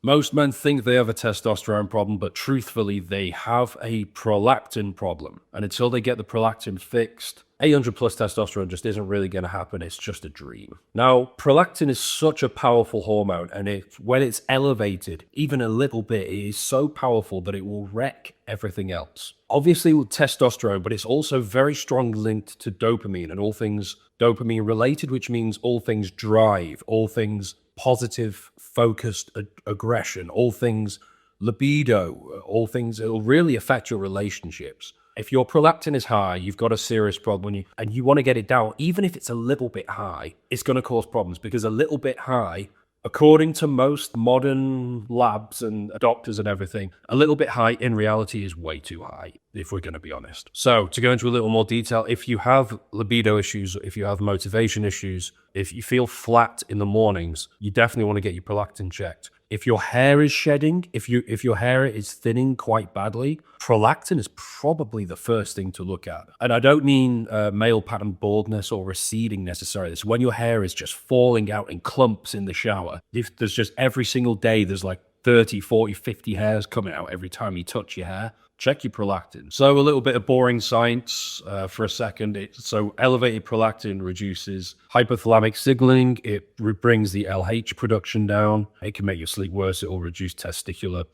Most men think they have a testosterone problem, but truthfully, they have a prolactin problem. And until they get the prolactin fixed, 800 plus testosterone just isn't really going to happen. It's just a dream. Now, prolactin is such a powerful hormone, and when it's elevated, even a little bit, it is so powerful that it will wreck everything else. Obviously with testosterone, but it's also very strongly linked to dopamine and all things dopamine related, which means all things drive, all things positive, focused aggression, all things libido, all things, it'll really affect your relationships. If your prolactin is high, you've got a serious problem, and you want to get it down, even if it's a little bit high, it's going to cause problems, because a little bit high, according to most modern labs and doctors and everything, a little bit high in reality is way too high, if we're going to be honest. So to go into a little more detail, if you have libido issues, if you have motivation issues, if you feel flat in the mornings, you definitely want to get your prolactin checked. If your hair is shedding, if your hair is thinning quite badly, prolactin is probably the first thing to look at. And I don't mean male pattern baldness or receding necessarily. It's when your hair is just falling out in clumps in the shower. If there's just every single day, there's like 30, 40, 50 hairs coming out every time you touch your hair, check your prolactin. So a little bit of boring science for a second. So elevated prolactin reduces hypothalamic signaling. It brings the LH production down. It can make your sleep worse. It will reduce testicular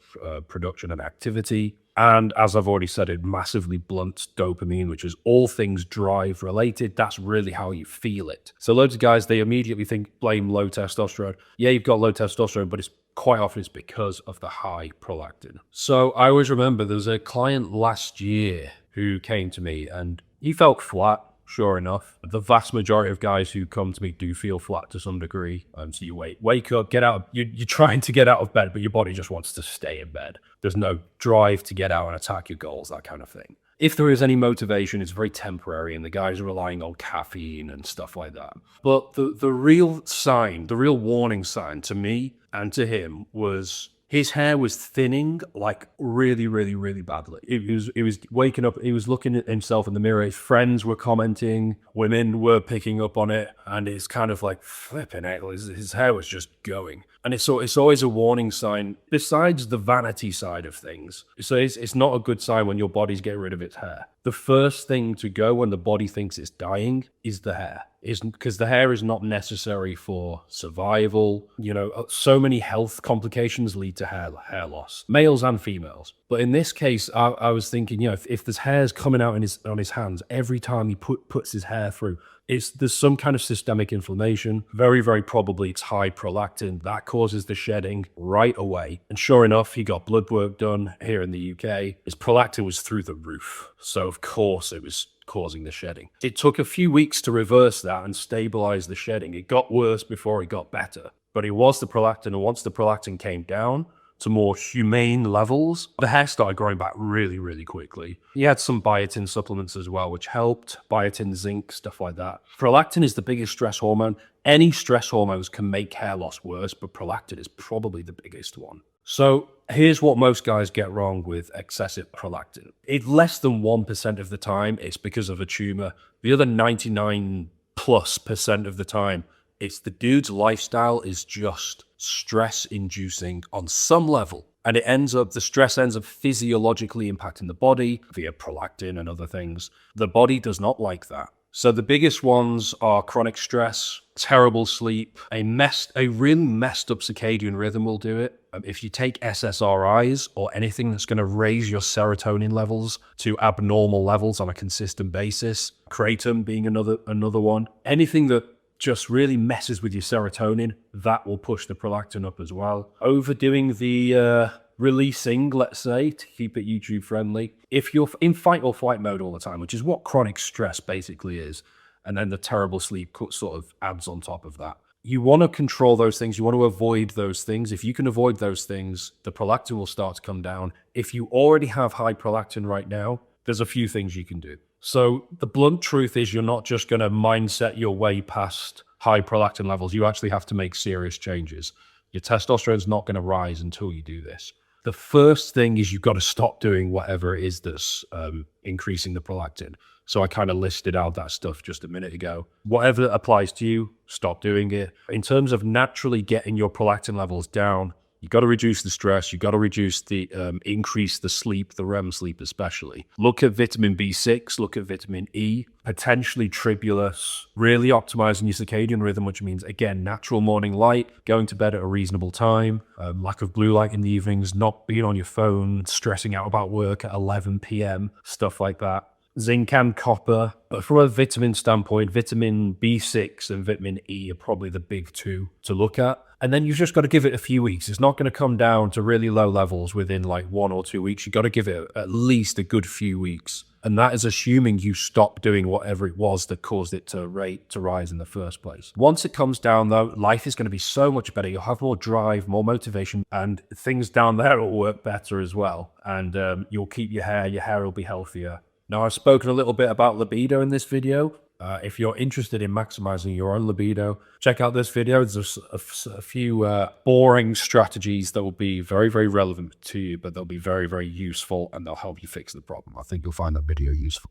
production and activity. And as I've already said, it massively blunts dopamine, which is all things drive related. That's really how you feel it. So loads of guys, they immediately blame low testosterone. Yeah, you've got low testosterone, but it's quite often it's because of the high prolactin. So I always remember there was a client last year who came to me and he felt flat. Sure enough, the vast majority of guys who come to me do feel flat to some degree. So you wake up, get out. You're trying to get out of bed, but your body just wants to stay in bed. There's no drive to get out and attack your goals, that kind of thing. If there is any motivation, it's very temporary, and the guys are relying on caffeine and stuff like that. But the real sign, the real warning sign to me and to him was his hair was thinning like really, really, really badly. It was waking up, he was looking at himself in the mirror, his friends were commenting, women were picking up on it, and it's kind of like flipping out. His hair was just going. And it's always a warning sign, besides the vanity side of things. So it's not a good sign when your body's getting rid of its hair. The first thing to go when the body thinks it's dying is the hair. Because the hair is not necessary for survival. You know, so many health complications lead to hair loss, males and females. But in this case, I was thinking, you know, if there's hairs coming out on his hands every time he puts his hair through, there's some kind of systemic inflammation. Very, very probably it's high prolactin. That causes the shedding right away. And sure enough, he got blood work done here in the UK. His prolactin was through the roof. So of course it was causing the shedding. It took a few weeks to reverse that and stabilize the shedding. It got worse before it got better. But it was the prolactin, and once the prolactin came down to more humane levels, the hair started growing back really, really quickly. He had some biotin supplements as well, which helped. Biotin, zinc, stuff like that. Prolactin is the biggest stress hormone. Any stress hormones can make hair loss worse, but prolactin is probably the biggest one. So here's what most guys get wrong with excessive prolactin. It's less than 1% of the time, it's because of a tumor. The other 99+% of the time, it's the dude's lifestyle is just stress-inducing on some level. And the stress ends up physiologically impacting the body via prolactin and other things. The body does not like that. So the biggest ones are chronic stress, terrible sleep, a really messed up circadian rhythm will do it. If you take SSRIs or anything that's going to raise your serotonin levels to abnormal levels on a consistent basis, kratom being another one, anything that just really messes with your serotonin, that will push the prolactin up as well. Overdoing the releasing, let's say, to keep it YouTube friendly. If you're in fight or flight mode all the time, which is what chronic stress basically is, and then the terrible sleep sort of adds on top of that. You want to control those things. You want to avoid those things. If you can avoid those things, the prolactin will start to come down. If you already have high prolactin right now, there's a few things you can do. So the blunt truth is you're not just going to mindset your way past high prolactin levels. You actually have to make serious changes. Your testosterone's not going to rise until you do this. The first thing is you've got to stop doing whatever it is that's increasing the prolactin. So I kind of listed out that stuff just a minute ago. Whatever applies to you, stop doing it. In terms of naturally getting your prolactin levels down, You got to reduce the stress. You got to reduce the increase the sleep, the REM sleep especially. Look at vitamin B6. Look at vitamin E. Potentially tribulus. Really optimizing your circadian rhythm, which means again natural morning light, going to bed at a reasonable time, lack of blue light in the evenings, not being on your phone, stressing out about work at 11 p.m. Stuff like that. Zinc and copper. But from a vitamin standpoint, vitamin B6 and vitamin E are probably the big two to look at. And then you've just got to give it a few weeks. It's not going to come down to really low levels within like 1 or 2 weeks. You've got to give it at least a good few weeks. And that is assuming you stop doing whatever it was that caused it to rise in the first place. Once it comes down though, life is going to be so much better. You'll have more drive, more motivation, and things down there will work better as well. And you'll keep your hair will be healthier. Now, I've spoken a little bit about libido in this video. If you're interested in maximizing your own libido, check out this video. There's a few boring strategies that will be very, very relevant to you, but they'll be very, very useful and they'll help you fix the problem. I think you'll find that video useful.